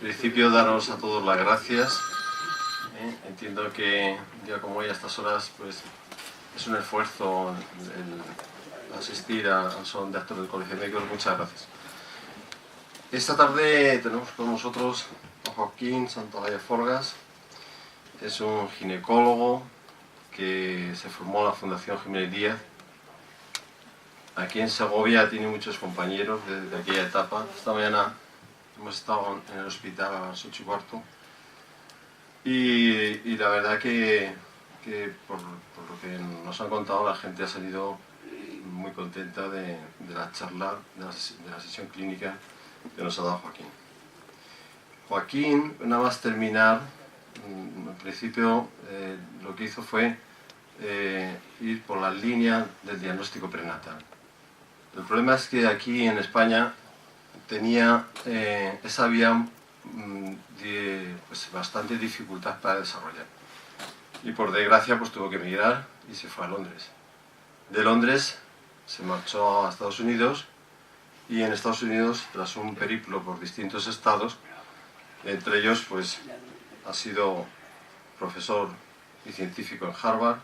principio, daros a todos las gracias. Entiendo que un día como hoy, a estas horas, pues es un esfuerzo el asistir al Salón de Actos del Colegio de Médicos. Muchas gracias. Esta tarde tenemos con nosotros a Joaquín Santolaya Forgas. Es un ginecólogo que se formó en la Fundación Jiménez Díaz. Aquí en Segovia tiene muchos compañeros de aquella etapa. Esta mañana hemos estado en el hospital a las 8:15 y la verdad que por lo que nos han contado, la gente ha salido muy contenta de la charla, de la sesión clínica que nos ha dado Joaquín. Joaquín, nada más terminar, en principio lo que hizo fue ir por la línea del diagnóstico prenatal. El problema es que aquí en España tenía esa vía pues, bastante dificultad para desarrollar. Y por desgracia pues tuvo que emigrar y se fue a Londres. De Londres se marchó a Estados Unidos y en Estados Unidos, tras un periplo por distintos estados, entre ellos pues ha sido profesor y científico en Harvard,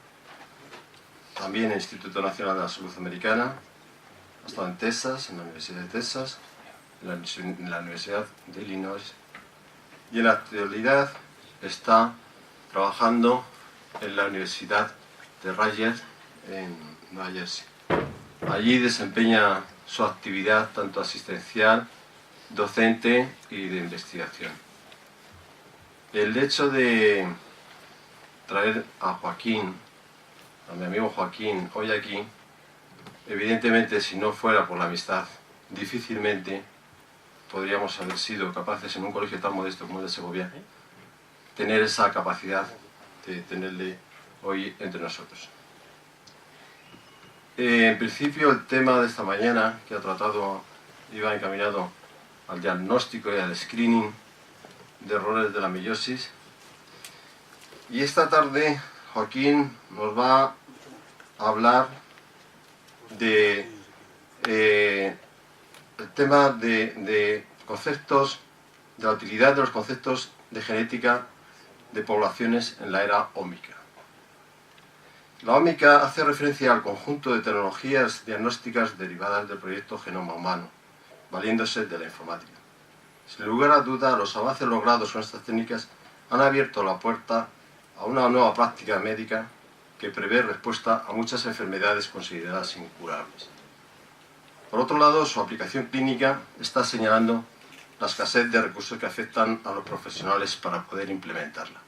también en el Instituto Nacional de la Salud Americana, ha estado en Texas, en la Universidad de Texas, en la Universidad de Illinois, y en la actualidad está trabajando en la Universidad de Rutgers en Nueva Jersey. Allí desempeña su actividad tanto asistencial, docente y de investigación. El hecho de traer a Joaquín, a mi amigo Joaquín, hoy aquí, evidentemente, si no fuera por la amistad, difícilmente podríamos haber sido capaces, en un colegio tan modesto como el de Segovia, tener esa capacidad de tenerle hoy entre nosotros. En principio, el tema de esta mañana que ha tratado iba encaminado al diagnóstico y al screening de errores de la meiosis. Y esta tarde Joaquín nos va a hablar de el tema de conceptos, de la utilidad de los conceptos de genética de poblaciones en la era ómica. La ómica hace referencia al conjunto de tecnologías diagnósticas derivadas del proyecto Genoma Humano, valiéndose de la informática. Sin lugar a duda, los avances logrados con estas técnicas han abierto la puerta a una nueva práctica médica que prevé respuesta a muchas enfermedades consideradas incurables. Por otro lado, su aplicación clínica está señalando la escasez de recursos que afectan a los profesionales para poder implementarla.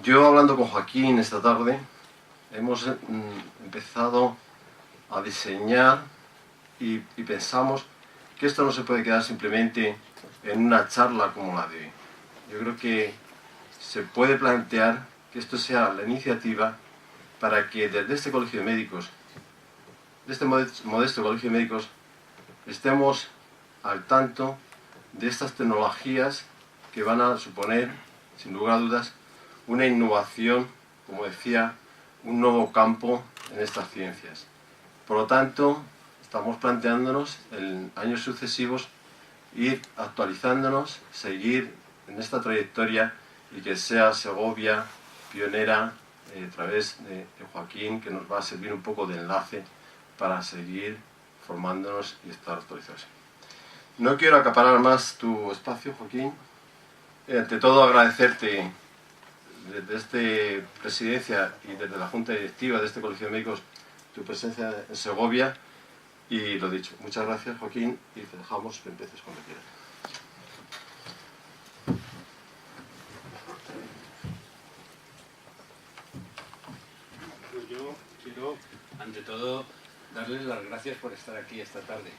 Yo, hablando con Joaquín esta tarde, hemos empezado a diseñar y pensamos que esto no se puede quedar simplemente en una charla como la de hoy. Yo creo que se puede plantear que esto sea la iniciativa para que desde este colegio de médicos, de este modesto colegio de médicos, estemos al tanto de estas tecnologías que van a suponer, sin lugar a dudas, una innovación, como decía, un nuevo campo en estas ciencias. Por lo tanto, estamos planteándonos en años sucesivos ir actualizándonos, seguir en esta trayectoria y que sea Segovia pionera a través de Joaquín, que nos va a servir un poco de enlace para seguir formándonos y estar actualizados. No quiero acaparar más tu espacio, Joaquín. Ante todo, agradecerte desde esta presidencia y desde la Junta Directiva de este Colegio de Médicos tu presencia en Segovia. Y lo dicho, muchas gracias, Joaquín, y te dejamos que empieces cuando quieras. Yo quiero, ante todo, darles las gracias por estar aquí esta tarde.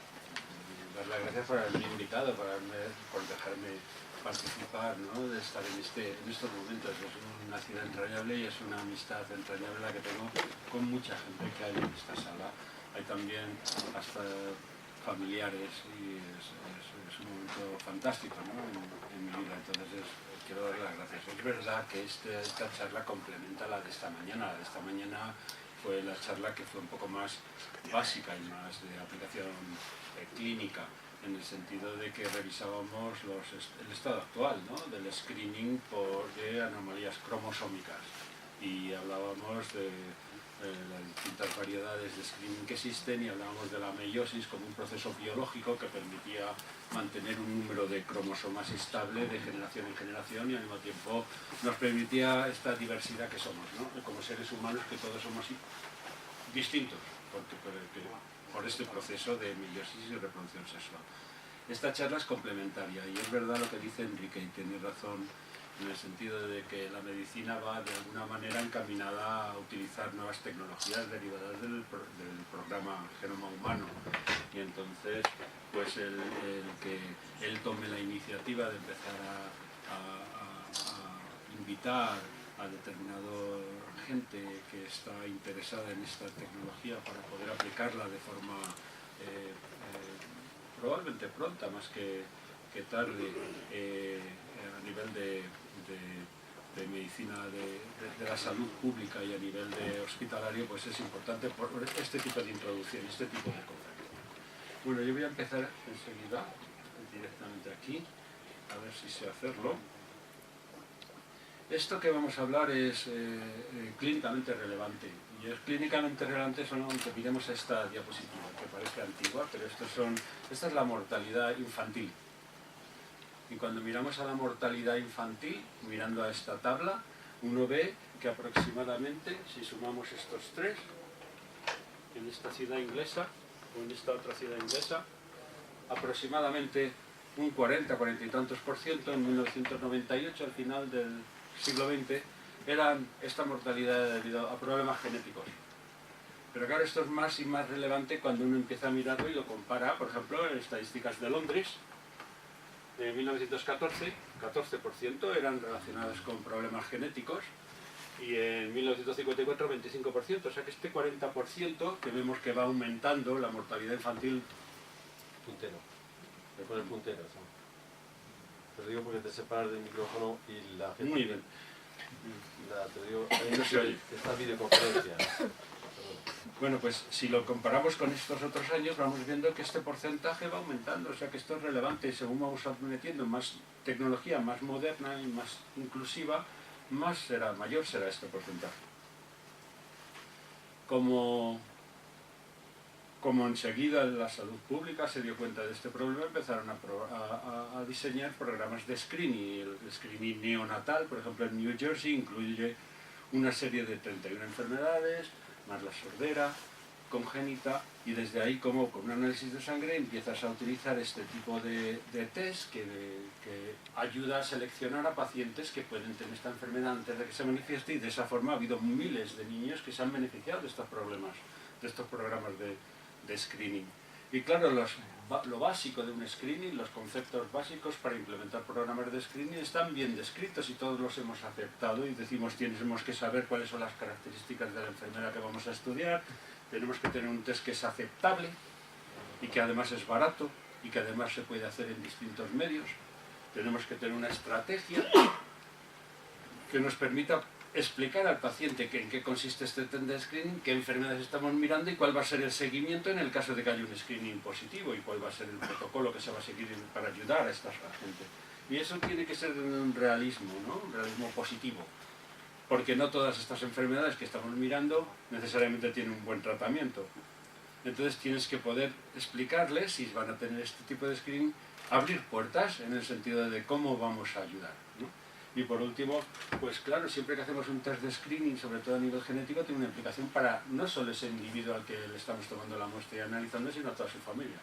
Dar las gracias por haberme invitado, por dejarme participar, ¿no? De estar en estos momentos. Es una ciudad entrañable y es una amistad entrañable la que tengo con mucha gente que hay en esta sala. Hay también hasta familiares y es un momento fantástico, ¿no? en mi vida. Entonces quiero dar las gracias. Es verdad que esta charla complementa la de esta mañana. La de esta mañana fue la charla que fue un poco más básica y más de aplicación clínica. en el sentido de que revisábamos el estado actual, ¿no?, del screening de anomalías cromosómicas, y hablábamos de las distintas variedades de screening que existen, y hablábamos de la meiosis como un proceso biológico que permitía mantener un número de cromosomas estable de generación en generación, y al mismo tiempo nos permitía esta diversidad que somos, ¿no?, como seres humanos, que todos somos distintos por este proceso de meiosis y reproducción sexual. Esta charla es complementaria, y es verdad lo que dice Enrique, y tiene razón, en el sentido de que la medicina va de alguna manera encaminada a utilizar nuevas tecnologías derivadas del programa Genoma Humano, y entonces pues el que él tome la iniciativa de empezar a invitar a determinada gente que está interesada en esta tecnología para poder aplicarla de forma probablemente pronta, más que tarde, a nivel de medicina de la salud pública y a nivel de hospitalario, pues es importante por este tipo de introducción, este tipo de conferencia. Bueno, yo voy a empezar enseguida, directamente aquí, a ver si sé hacerlo. Esto que vamos a hablar es clínicamente relevante, y es clínicamente relevante solo aunque miremos esta diapositiva, que parece antigua, pero esta es la mortalidad infantil. Y cuando miramos a la mortalidad infantil, mirando a esta tabla, uno ve que aproximadamente, si sumamos estos tres, en esta ciudad inglesa o en esta otra ciudad inglesa, aproximadamente un 40 y tantos % en 1998, al final del siglo XX, eran esta mortalidad debido a problemas genéticos. Pero claro, esto es más y más relevante cuando uno empieza a mirarlo y lo compara, por ejemplo, en estadísticas de Londres. En 1914, 14% eran relacionadas con problemas genéticos, y en 1954, 25%. O sea que este 40% que vemos que va aumentando la mortalidad infantil. Puntero. Me pone el puntero, ¿sí? Te lo digo porque te separas del micrófono y la gente... Muy bien. Te digo, esta videoconferencia. Bueno, pues si lo comparamos con estos otros años, vamos viendo que este porcentaje va aumentando, o sea que esto es relevante, y según vamos metiendo más tecnología, más moderna y más inclusiva, mayor será este porcentaje. Como enseguida la salud pública se dio cuenta de este problema, empezaron a diseñar programas de screening. El screening neonatal, por ejemplo, en New Jersey, incluye una serie de 31 enfermedades, más la sordera congénita, y desde ahí, como con un análisis de sangre, empiezas a utilizar este tipo de test que ayuda a seleccionar a pacientes que pueden tener esta enfermedad antes de que se manifieste, y de esa forma ha habido miles de niños que se han beneficiado de estos problemas, de estos programas de screening. Y claro, lo básico de un screening, los conceptos básicos para implementar programas de screening están bien descritos y todos los hemos aceptado, y decimos tenemos que saber cuáles son las características de la enfermedad que vamos a estudiar, tenemos que tener un test que es aceptable y que además es barato y que además se puede hacer en distintos medios, tenemos que tener una estrategia que nos permita explicar al paciente en qué consiste este test de screening, qué enfermedades estamos mirando y cuál va a ser el seguimiento en el caso de que haya un screening positivo, y cuál va a ser el protocolo que se va a seguir para ayudar a esta gente. Y eso tiene que ser un realismo, ¿no? Un realismo positivo, porque no todas estas enfermedades que estamos mirando necesariamente tienen un buen tratamiento. Entonces tienes que poder explicarles, si van a tener este tipo de screening, abrir puertas en el sentido de cómo vamos a ayudar, ¿no? Y por último, pues claro, siempre que hacemos un test de screening, sobre todo a nivel genético, tiene una implicación para no solo ese individuo al que le estamos tomando la muestra y analizando, sino a toda su familia.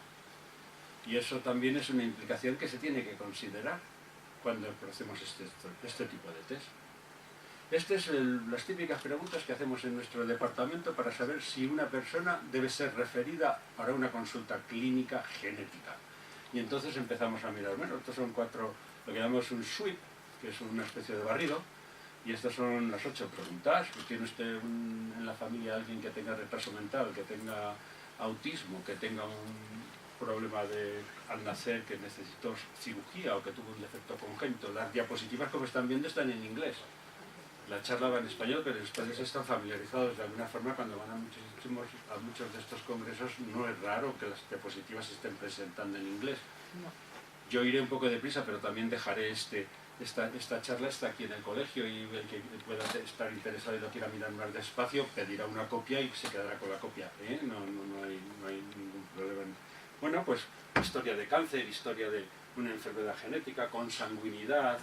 Y eso también es una implicación que se tiene que considerar cuando hacemos este tipo de test. Estas son las típicas preguntas que hacemos en nuestro departamento para saber si una persona debe ser referida para una consulta clínica genética. Y entonces empezamos a mirar, bueno, estos son lo que llamamos un sweep, que es una especie de barrido, y estas son las 8 preguntas. ¿Tiene usted en la familia alguien que tenga retraso mental, que tenga autismo, que tenga un problema al nacer que necesitó cirugía o que tuvo un defecto congénito? Las diapositivas, como están viendo, están en inglés. La charla va en español, pero los padres están familiarizados de alguna forma. Cuando van a muchos de estos congresos, no es raro que las diapositivas se estén presentando en inglés. Yo iré un poco deprisa, pero también dejaré esta charla está aquí en el colegio, y el que pueda estar interesado y lo quiera mirar más despacio pedirá una copia y se quedará con la copia, ¿eh? No hay ningún problema. Bueno, pues historia de cáncer, historia de una enfermedad genética, consanguinidad,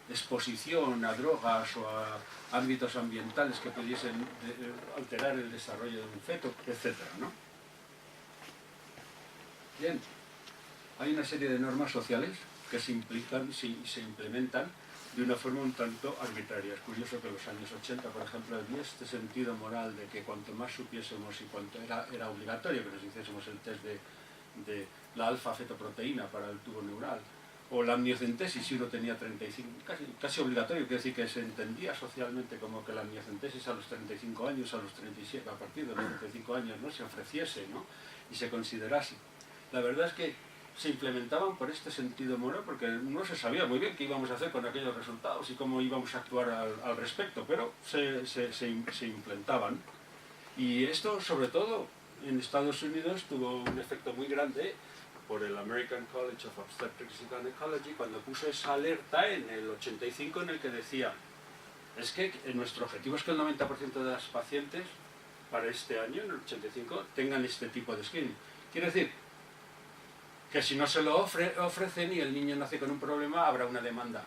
exposición a drogas o a ámbitos ambientales que pudiesen alterar el desarrollo de un feto, etcétera, ¿no? Bien, hay una serie de normas sociales que se implementan de una forma un tanto arbitraria. Es curioso que en los años 80, por ejemplo, había este sentido moral de que cuanto más supiésemos y cuanto era obligatorio que nos hiciésemos el test de la alfa-fetoproteína para el tubo neural, o la amniocentesis si uno tenía 35, casi obligatorio, quiere decir que se entendía socialmente como que la amniocentesis a los 35 años, a los 37, a partir de los 35 años, ¿no?, se ofreciese, ¿no?, y se considerase. La verdad es que se implementaban por este sentido moral, porque no se sabía muy bien qué íbamos a hacer con aquellos resultados y cómo íbamos a actuar al respecto, pero se implementaban. Y esto, sobre todo, en Estados Unidos tuvo un efecto muy grande por el American College of Obstetrics and Gynecology, cuando puso esa alerta en el 85 en el que decía, es que nuestro objetivo es que el 90% de las pacientes para este año, en el 85, tengan este tipo de screening. Quiere decir que si no se lo ofrecen y el niño nace con un problema, habrá una demanda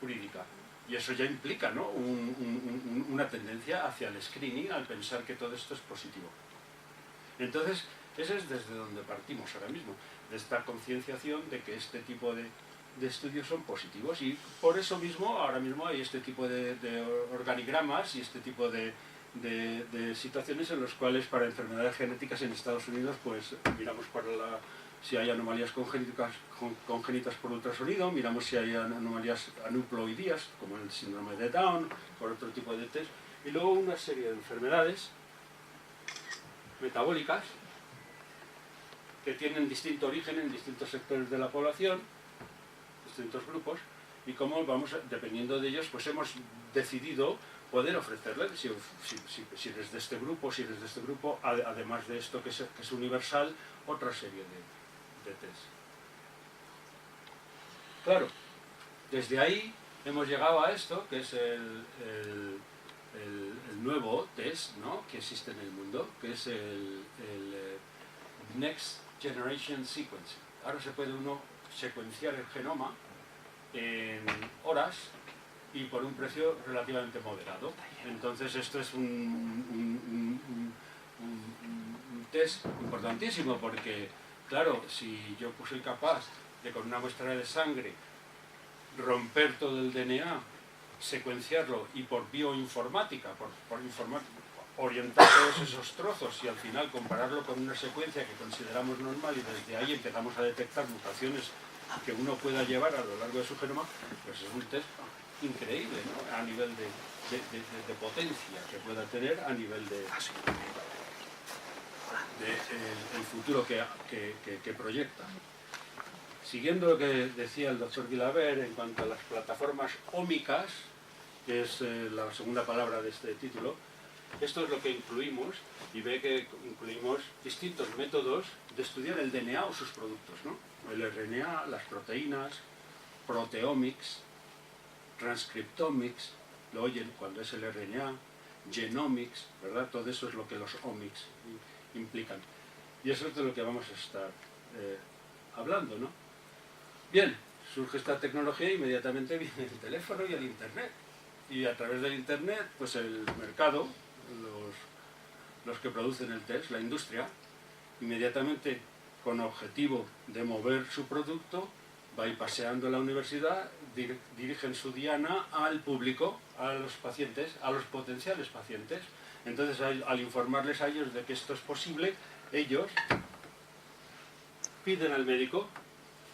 jurídica. Y eso ya implica, ¿no?, una tendencia hacia el screening al pensar que todo esto es positivo. Entonces, ese es desde donde partimos ahora mismo, de esta concienciación de que este tipo de estudios son positivos, y por eso mismo, ahora mismo hay este tipo de organigramas y este tipo de situaciones en las cuales para enfermedades genéticas en Estados Unidos pues miramos para si hay anomalías congénitas por ultrasonido, miramos si hay anomalías aneuploidías como el síndrome de Down, por otro tipo de test, y luego una serie de enfermedades metabólicas que tienen distinto origen en distintos sectores de la población, distintos grupos, y cómo vamos, dependiendo de ellos, pues hemos decidido poder ofrecerles, si eres de este grupo, además de esto que es universal, otra serie de test. Claro, desde ahí hemos llegado a esto, que es el nuevo test, ¿no?, que existe en el mundo, que es el Next Generation Sequencing. Ahora se puede uno secuenciar el genoma en horas y por un precio relativamente moderado. Entonces esto es un test importantísimo, porque claro, si yo soy capaz de con una muestra de sangre romper todo el DNA, secuenciarlo y por bioinformática, orientar todos esos trozos y al final compararlo con una secuencia que consideramos normal, y desde ahí empezamos a detectar mutaciones que uno pueda llevar a lo largo de su genoma, pues es un test increíble, ¿no?, a nivel de potencia que pueda tener, a nivel de el futuro que proyecta. Siguiendo lo que decía el doctor Guilaber en cuanto a las plataformas ómicas, que es la segunda palabra de este título, esto es lo que incluimos, y ve que incluimos distintos métodos de estudiar el DNA o sus productos, ¿no? El RNA, las proteínas, proteomics, transcriptomics, lo oyen cuando es el RNA, genomics, ¿verdad? Todo eso es lo que los omics implican. Y eso es de lo que vamos a estar hablando, ¿no? Bien, surge esta tecnología e inmediatamente viene el teléfono y el internet. Y a través del internet, pues el mercado, los que producen el test, la industria, inmediatamente con objetivo de mover su producto, va paseando la universidad, dirigen su diana al público, a los pacientes, a los potenciales pacientes. Entonces, al informarles a ellos de que esto es posible, ellos piden al médico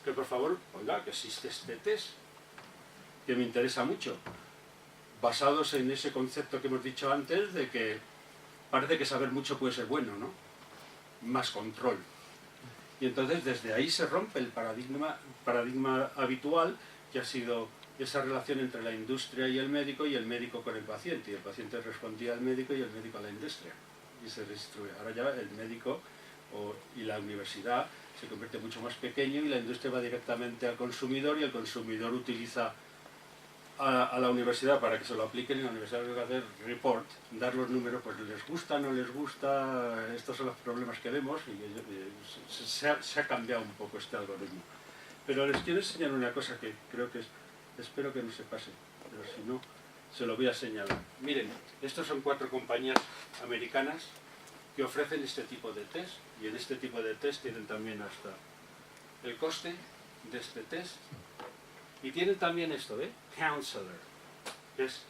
que por favor, oiga, que existe este test, que me interesa mucho, basados en ese concepto que hemos dicho antes de que parece que saber mucho puede ser bueno, ¿no? Más control. Y entonces desde ahí se rompe el paradigma habitual, que ha sido esa relación entre la industria y el médico con el paciente, y el paciente respondía al médico y el médico a la industria, y se distribuye. Ahora ya el médico y la universidad se convierte mucho más pequeño y la industria va directamente al consumidor y el consumidor utiliza a la universidad para que se lo apliquen y la universidad debe hacer report, dar los números, pues les gusta, no les gusta, estos son los problemas que vemos y se ha cambiado un poco este algoritmo. Pero les quiero enseñar una cosa que creo que espero que no se pase, pero si no, se lo voy a señalar. Miren, estos son 4 compañías americanas que ofrecen este tipo de test y en este tipo de test tienen también hasta el coste de este test y tienen también esto, counselor, que es,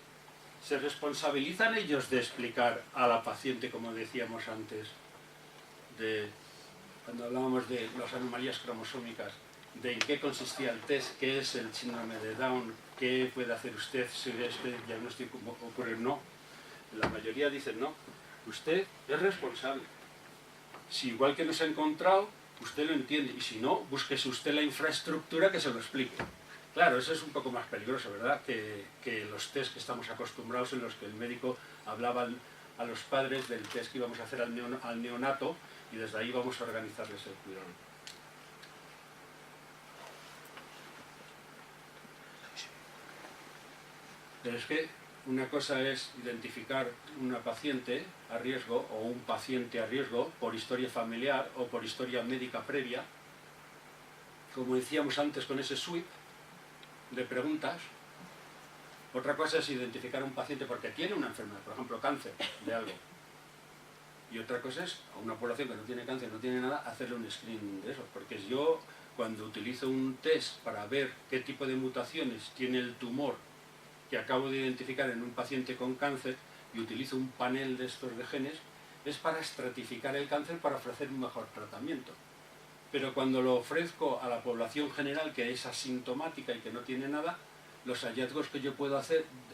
se responsabilizan ellos de explicar a la paciente, como decíamos antes, cuando hablábamos de las anomalías cromosómicas, de en qué consistía el test, qué es el síndrome de Down, qué puede hacer usted si este diagnóstico ocurre. No, la mayoría dicen no, usted es responsable. Si igual que nos ha encontrado, usted lo entiende, y si no, búsquese usted la infraestructura que se lo explique. Claro, eso es un poco más peligroso, ¿verdad? Que los test que estamos acostumbrados en los que el médico hablaba a los padres del test que íbamos a hacer al neonato y desde ahí vamos a organizarles el cuidado. Pero es que una cosa es identificar una paciente a riesgo o un paciente a riesgo por historia familiar o por historia médica previa, como decíamos antes con ese sweep de preguntas. Otra cosa es identificar a un paciente porque tiene una enfermedad, por ejemplo cáncer de algo. Y otra cosa es a una población que no tiene cáncer, no tiene nada, hacerle un screening de eso. Porque yo cuando utilizo un test para ver qué tipo de mutaciones tiene el tumor que acabo de identificar en un paciente con cáncer y utilizo un panel de estos de genes, es para estratificar el cáncer para ofrecer un mejor tratamiento. Pero cuando lo ofrezco a la población general que es asintomática y que no tiene nada, los hallazgos que yo puedo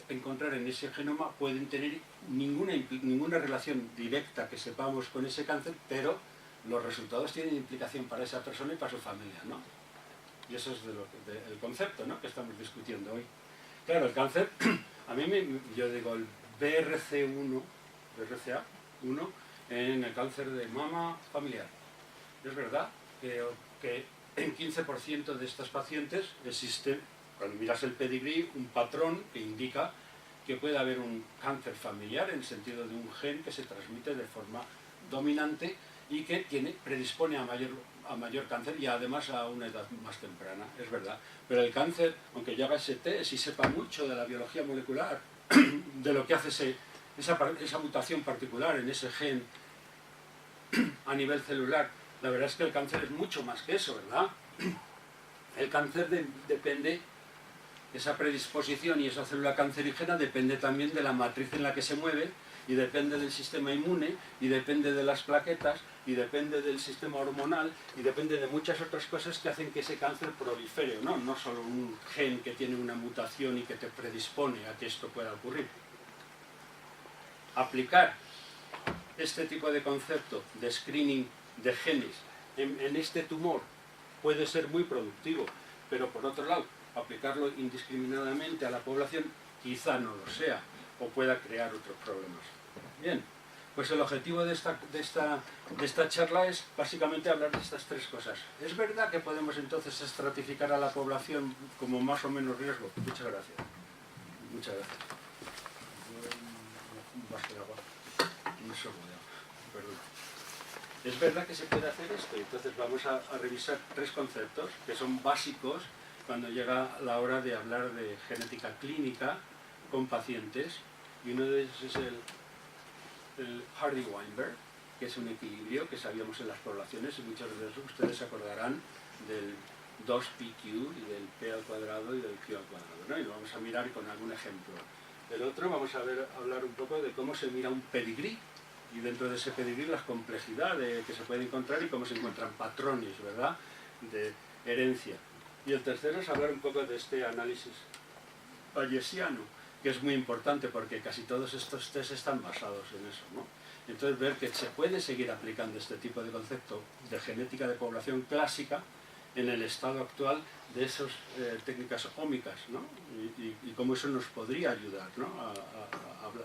encontrar en ese genoma pueden tener ninguna relación directa que sepamos con ese cáncer, pero los resultados tienen implicación para esa persona y para su familia, ¿no? Y eso es el concepto, ¿no?, que estamos discutiendo hoy. Claro, el cáncer, a mí yo digo el BRCA1 en el cáncer de mama familiar. Es verdad que en 15% de estas pacientes existe, cuando miras el pedigrí, un patrón que indica que puede haber un cáncer familiar en el sentido de un gen que se transmite de forma dominante y que predispone a mayor cáncer y además a una edad más temprana, es verdad. Pero el cáncer, aunque yo haga ese test y sepa mucho de la biología molecular, de lo que hace esa mutación particular en ese gen a nivel celular, la verdad es que el cáncer es mucho más que eso, ¿verdad? El cáncer depende, esa predisposición y esa célula cancerígena depende también de la matriz en la que se mueve y depende del sistema inmune y depende de las plaquetas y depende del sistema hormonal y depende de muchas otras cosas que hacen que ese cáncer prolifere, ¿no? No solo un gen que tiene una mutación y que te predispone a que esto pueda ocurrir. Aplicar este tipo de concepto de screening de genes en este tumor puede ser muy productivo, pero por otro lado, aplicarlo indiscriminadamente a la población quizá no lo sea o pueda crear otros problemas. Bien, pues el objetivo de esta charla es básicamente hablar de estas 3 cosas. ¿Es verdad que podemos entonces estratificar a la población como más o menos riesgo? Muchas gracias. Muchas gracias. Un vaso de agua. Un sorbo de agua. Perdón. Es verdad que se puede hacer esto. Entonces vamos a revisar 3 conceptos que son básicos cuando llega la hora de hablar de genética clínica con pacientes. Y uno de ellos es el Hardy-Weinberg, que es un equilibrio que sabíamos en las poblaciones y muchos de ustedes se acordarán del 2pq y del p al cuadrado y del q al cuadrado, ¿no? Y lo vamos a mirar con algún ejemplo. El otro vamos a hablar un poco de cómo se mira un pedigrí y dentro de ese pedigrí las complejidades que se pueden encontrar y cómo se encuentran patrones, ¿verdad?, de herencia. Y el tercero es hablar un poco de este análisis bayesiano, que es muy importante porque casi todos estos test están basados en eso, ¿no? Entonces ver que se puede seguir aplicando este tipo de concepto de genética de población clásica en el estado actual de esas técnicas ómicas, ¿no? Y cómo eso nos podría ayudar, ¿no?,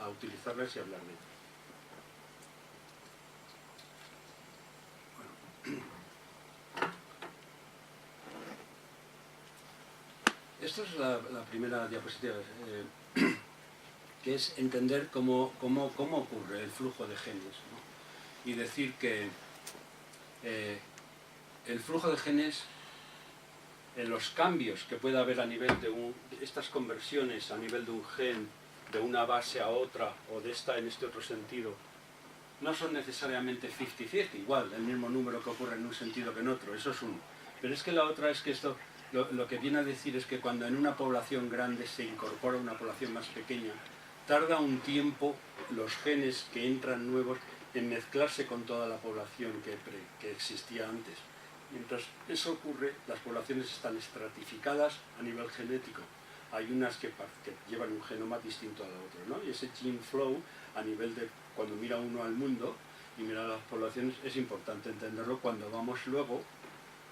a utilizarlas y hablar de ellas. Bueno. Esto es la primera diapositiva, que es entender cómo ocurre el flujo de genes, ¿no? Y decir que el flujo de genes, en los cambios que puede haber a nivel de estas conversiones a nivel de un gen, de una base a otra, o de esta en este otro sentido, no son necesariamente 50-50, igual, el mismo número que ocurre en un sentido que en otro, eso es uno. Pero es que la otra es que esto, lo que viene a decir es que cuando en una población grande se incorpora una población más pequeña, tarda un tiempo los genes que entran nuevos en mezclarse con toda la población que existía antes. Mientras eso ocurre, las poblaciones están estratificadas a nivel genético. Hay unas que llevan un genoma distinto al otro, ¿no? Y ese gene flow, a nivel de cuando mira uno al mundo y mira las poblaciones, es importante entenderlo cuando vamos luego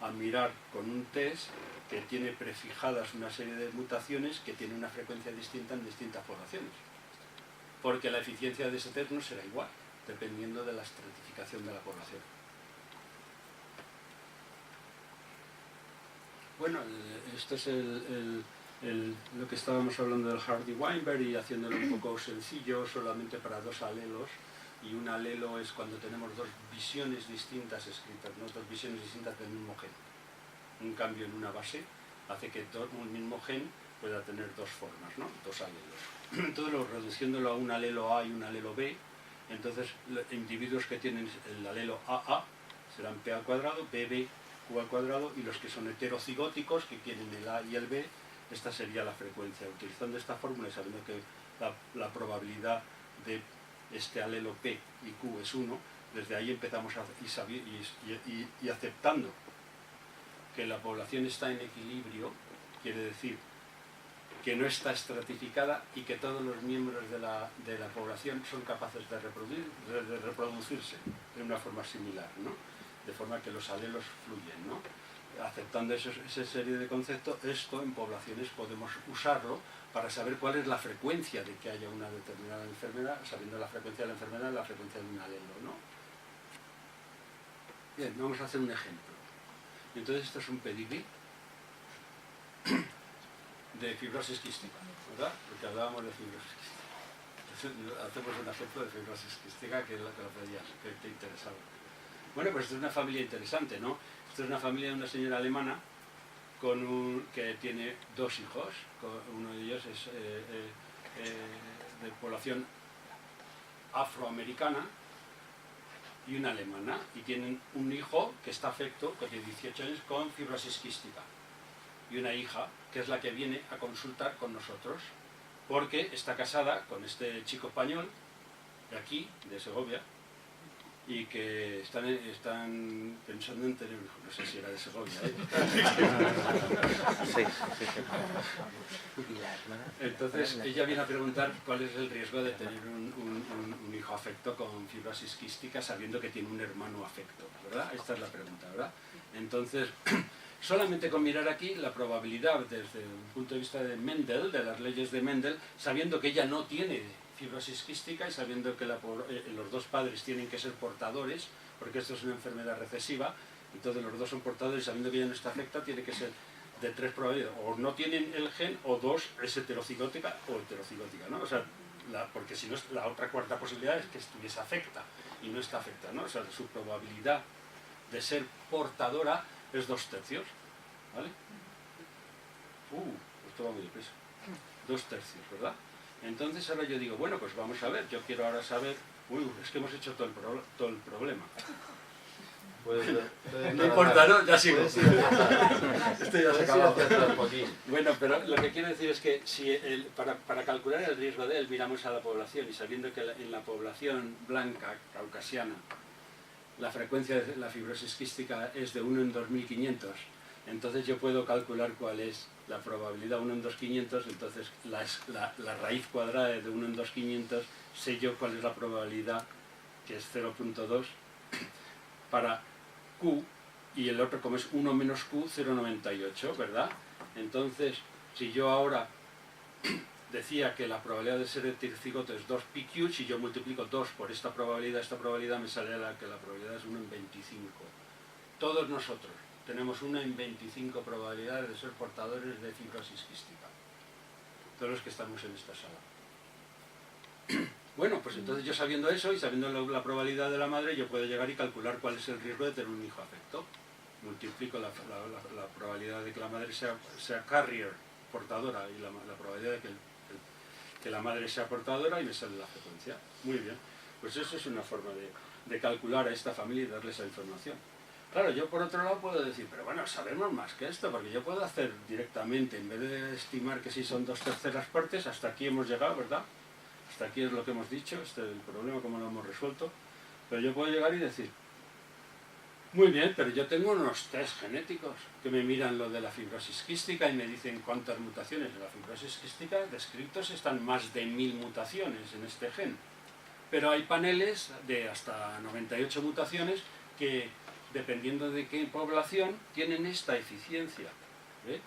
a mirar con un test que tiene prefijadas una serie de mutaciones que tiene una frecuencia distinta en distintas poblaciones. Porque la eficiencia de ese test no será igual, dependiendo de la estratificación de la población. Bueno, esto es lo que estábamos hablando del Hardy-Weinberg y haciéndolo un poco sencillo, solamente para dos alelos. Y un alelo es cuando tenemos dos visiones distintas escritas, ¿no? Dos visiones distintas del mismo gen. Un cambio en una base hace que un mismo gen pueda tener dos formas, ¿no? Dos alelos. Entonces, reduciéndolo a un alelo A y un alelo B, entonces individuos que tienen el alelo AA serán P al cuadrado, BB Q al cuadrado, y los que son heterocigóticos, que tienen el A y el B, esta sería la frecuencia. Utilizando esta fórmula y sabiendo que la probabilidad de este alelo P y Q es 1, desde ahí empezamos y aceptando que la población está en equilibrio, quiere decir que no está estratificada y que todos los miembros de la población son capaces de reproducirse de una forma similar, ¿no? De forma que los alelos fluyen, ¿no? Aceptando esa serie de conceptos, esto en poblaciones podemos usarlo para saber cuál es la frecuencia de que haya una determinada enfermedad, sabiendo la frecuencia de la enfermedad y la frecuencia de un alelo, ¿no? Bien, vamos a hacer un ejemplo. Entonces esto es un pedigrí de fibrosis quística, ¿verdad? Porque hablábamos de fibrosis quística. Entonces, hacemos un ejemplo de fibrosis quística que es lo que lo pedías, que te interesaba. Bueno, pues esto es una familia interesante, ¿no? Esto es una familia de una señora alemana que tiene dos hijos. Uno de ellos es de población afroamericana y una alemana. Y tienen un hijo que está afecto, que tiene 18 años, con fibrosis quística. Y una hija, que es la que viene a consultar con nosotros, porque está casada con este chico español, de aquí, de Segovia, y que están pensando en tener un hijo. No sé si era de Segovia, ¿eh? Sí. Entonces, ella viene a preguntar cuál es el riesgo de tener un hijo afecto con fibrosis quística, sabiendo que tiene un hermano afecto, ¿verdad? Esta es la pregunta, ¿verdad? Entonces, solamente con mirar aquí la probabilidad desde un punto de vista de Mendel, de las leyes de Mendel, sabiendo que ella no tiene fibrosis quística y sabiendo que los dos padres tienen que ser portadores, porque esto es una enfermedad recesiva, entonces los dos son portadores, sabiendo que ella no está afecta, tiene que ser de tres probabilidades, o no tienen el gen, o dos es heterocigótica o heterocigótica, ¿no? O sea, porque si no, la otra cuarta posibilidad es que estuviese afecta y no está afecta, ¿no? O sea, su probabilidad de ser portadora es 2/3, ¿vale? Esto va muy deprisa. 2/3, ¿verdad? Entonces ahora yo digo, bueno, pues vamos a ver, yo quiero ahora saber, es que hemos hecho todo el problema. No importa, ¿no? Ya sigo. Esto ya se acabó. Bueno, pero lo que quiero decir es que si para calcular el riesgo de él miramos a la población y sabiendo que en la población blanca, caucasiana, la frecuencia de la fibrosis quística es de 1 en 2500, entonces yo puedo calcular cuál es la probabilidad 1 en 2500, entonces la raíz cuadrada de 1 en 2500, sé yo cuál es la probabilidad, que es 0.2, para Q, y el otro, como es 1 menos Q, 0,98, ¿verdad? Entonces, si yo ahora decía que la probabilidad de ser heterocigoto es 2pq, si yo multiplico 2 por esta probabilidad me sale que la probabilidad es 1 en 25. Todos nosotros, tenemos 1 en 25 probabilidades de ser portadores de fibrosis quística. Todos los que estamos en esta sala. Bueno, pues entonces yo sabiendo eso y sabiendo la probabilidad de la madre, yo puedo llegar y calcular cuál es el riesgo de tener un hijo afecto. Multiplico la probabilidad de que la madre sea carrier, portadora, y la probabilidad de que la madre sea portadora, y me sale la frecuencia. Muy bien. Pues eso es una forma de calcular a esta familia y darle esa información. Claro, yo por otro lado puedo decir, pero bueno, sabemos más que esto, porque yo puedo hacer directamente, en vez de estimar que si son 2/3 partes, hasta aquí hemos llegado, ¿verdad? Hasta aquí es lo que hemos dicho, este es el problema, cómo lo hemos resuelto. Pero yo puedo llegar y decir, muy bien, pero yo tengo unos test genéticos que me miran lo de la fibrosis quística y me dicen cuántas mutaciones de la fibrosis quística descritos están más de 1000 mutaciones en este gen. Pero hay paneles de hasta 98 mutaciones que, dependiendo de qué población, tienen esta eficiencia. ¿Ve?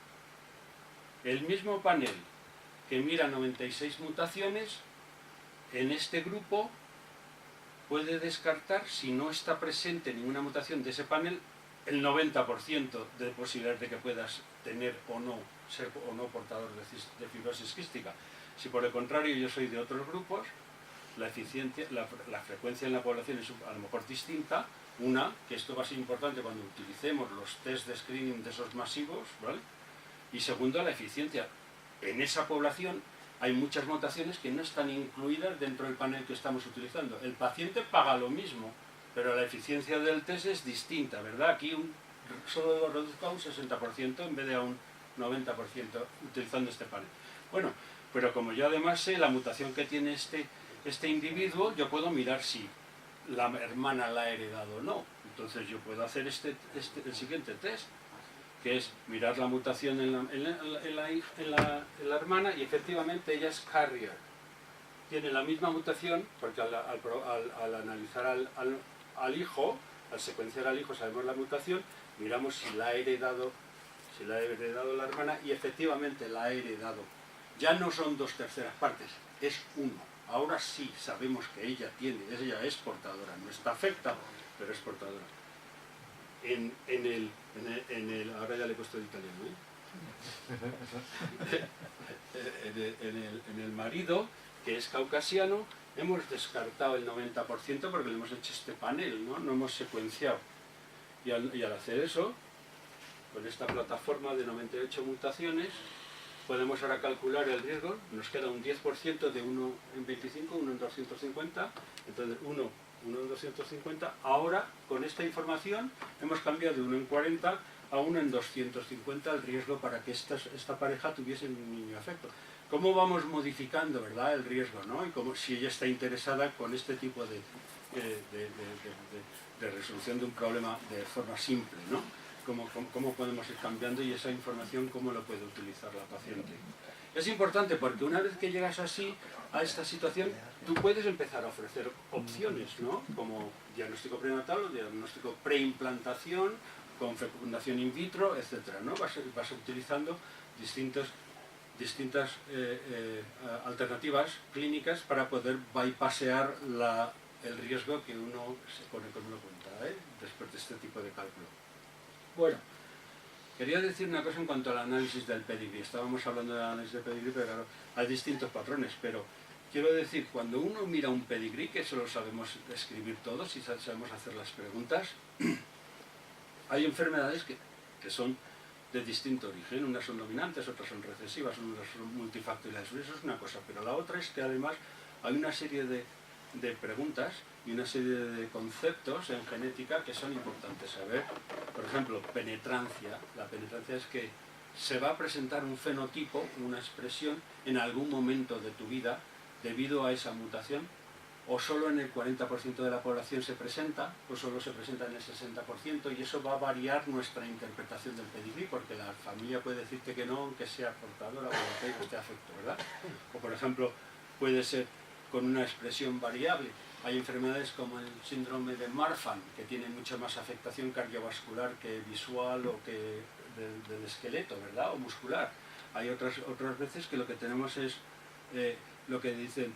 El mismo panel que mira 96 mutaciones, en este grupo puede descartar, si no está presente ninguna mutación de ese panel, el 90% de posibilidades de que puedas tener o no, ser o no portador de fibrosis quística. Si por el contrario yo soy de otros grupos, la eficiencia, la frecuencia en la población es a lo mejor distinta. Una, que esto va a ser importante cuando utilicemos los test de screening de esos masivos, ¿vale? Y segundo, la eficiencia. En esa población hay muchas mutaciones que no están incluidas dentro del panel que estamos utilizando. El paciente paga lo mismo, pero la eficiencia del test es distinta, ¿verdad? Aquí solo lo reduzco a un 60% en vez de a un 90% utilizando este panel. Bueno, pero como yo además sé la mutación que tiene este individuo, yo puedo mirar si la hermana la ha heredado o no. Entonces yo puedo hacer el siguiente test, que es mirar la mutación en la hermana, y efectivamente ella es carrier. Tiene la misma mutación, porque al analizar al hijo, al secuenciar al hijo sabemos la mutación, miramos si la ha heredado la hermana, y efectivamente la ha heredado. Ya no son 2/3 partes, es 1. Ahora sí sabemos que ella es portadora, no está afectada, pero es portadora. Ahora ya le he puesto el italiano, ¿eh? En el marido, que es caucasiano, hemos descartado el 90% porque le hemos hecho este panel, ¿no? No hemos secuenciado. Y al hacer eso, con esta plataforma de 98 mutaciones, podemos ahora calcular el riesgo. Nos queda un 10% de 1 en 25, 1 en 250, entonces 1 en 250. Ahora, con esta información, hemos cambiado de 1 en 40 a 1 en 250 el riesgo para que esta pareja tuviese un niño afecto. ¿Cómo vamos modificando, verdad, el riesgo, ¿no? Y cómo, si ella está interesada con este tipo de resolución de un problema de forma simple, ¿no? Cómo podemos ir cambiando, y esa información cómo lo puede utilizar la paciente. Es importante porque una vez que llegas así a esta situación, tú puedes empezar a ofrecer opciones, ¿no? Como diagnóstico prenatal o diagnóstico preimplantación, con fecundación in vitro, etc., ¿no? Vas utilizando distintas alternativas clínicas para poder bypassear el riesgo que uno se pone con una cuenta, ¿eh? Después de este tipo de cálculo. Bueno, quería decir una cosa en cuanto al análisis del pedigrí. Estábamos hablando del análisis del pedigrí, pero claro, hay distintos patrones, pero quiero decir, cuando uno mira un pedigrí, que eso lo sabemos escribir todos y sabemos hacer las preguntas, hay enfermedades que son de distinto origen. Unas son dominantes, otras son recesivas, unas son multifactoriales. Eso es una cosa, pero la otra es que además hay una serie de preguntas y una serie de conceptos en genética que son importantes saber. Por ejemplo, penetrancia. La penetrancia es que se va a presentar un fenotipo, una expresión, en algún momento de tu vida debido a esa mutación, o solo en el 40% de la población se presenta, o solo se presenta en el 60%, y eso va a variar nuestra interpretación del pedigrí, porque la familia puede decirte que no, aunque sea portadora o que esté afecto, ¿verdad? O por ejemplo, puede ser con una expresión variable. Hay enfermedades como el síndrome de Marfan, que tiene mucha más afectación cardiovascular que visual o que del esqueleto, ¿verdad? O muscular. Hay otras veces que lo que tenemos es lo que dicen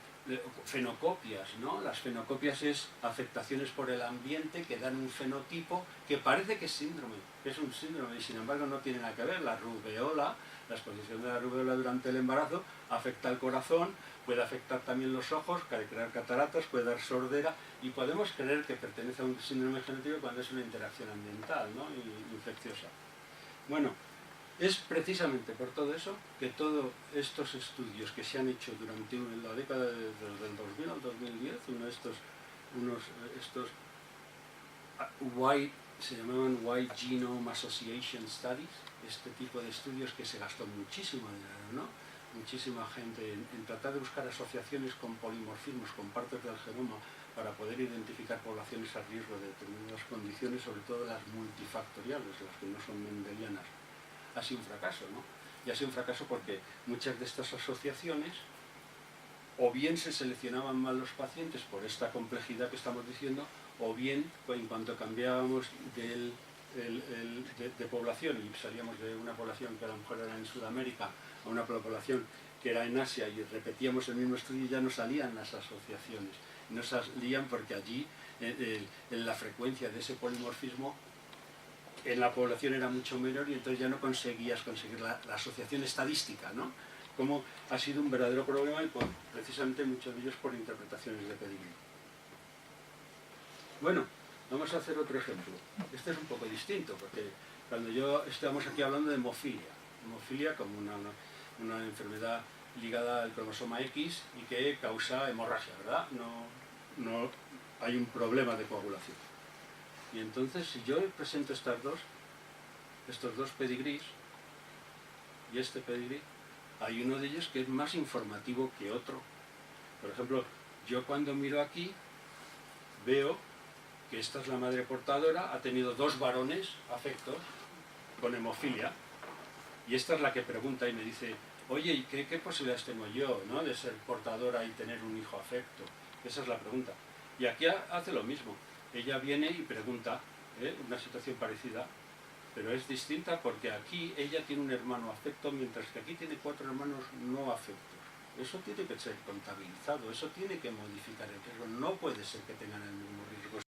fenocopias, ¿no? Las fenocopias es afectaciones por el ambiente que dan un fenotipo que parece que es síndrome, que es un síndrome, y sin embargo no tiene nada que ver. La rubeola, la exposición de la rubeola durante el embarazo afecta al corazón, puede afectar también los ojos, puede crear cataratas, puede dar sordera, y podemos creer que pertenece a un síndrome genético cuando es una interacción ambiental, ¿no? Infecciosa. Bueno, es precisamente por todo eso que todos estos estudios que se han hecho durante la década desde el 2000 al 2010, se llamaban White Genome Association Studies, este tipo de estudios que se gastó muchísimo dinero, ¿no? Muchísima gente en tratar de buscar asociaciones con polimorfismos, con partes del genoma, para poder identificar poblaciones a riesgo de determinadas condiciones, sobre todo las multifactoriales, las que no son mendelianas. Ha sido un fracaso, ¿no? Y ha sido un fracaso porque muchas de estas asociaciones o bien se seleccionaban mal los pacientes por esta complejidad que estamos diciendo, o bien pues, en cuanto cambiábamos de población y salíamos de una población que a lo mejor era en Sudamérica a una población que era en Asia y repetíamos el mismo estudio, ya no salían las asociaciones. No salían porque allí en la frecuencia de ese polimorfismo en la población era mucho menor y entonces ya no conseguías conseguir la asociación estadística, ¿no? Como ha sido un verdadero problema y precisamente muchos de ellos por interpretaciones de pedigrí. Bueno, vamos a hacer otro ejemplo. Este es un poco distinto porque cuando estamos aquí hablando de hemofilia como una enfermedad ligada al cromosoma X y que causa hemorragia, ¿verdad? No hay un problema de coagulación. Y entonces, si yo presento estos dos pedigrís y este pedigrí, hay uno de ellos que es más informativo que otro. Por ejemplo, yo cuando miro aquí, veo que esta es la madre portadora, ha tenido 2 varones afectos con hemofilia, y esta es la que pregunta y me dice, oye, ¿y qué posibilidades tengo yo, ¿no? de ser portadora y tener un hijo afecto? Esa es la pregunta. Y aquí hace lo mismo. Ella viene y pregunta, una situación parecida, pero es distinta porque aquí ella tiene un hermano afecto, mientras que aquí tiene 4 hermanos no afectos. Eso tiene que ser contabilizado, eso tiene que modificar el riesgo. No puede ser que tengan el mismo riesgo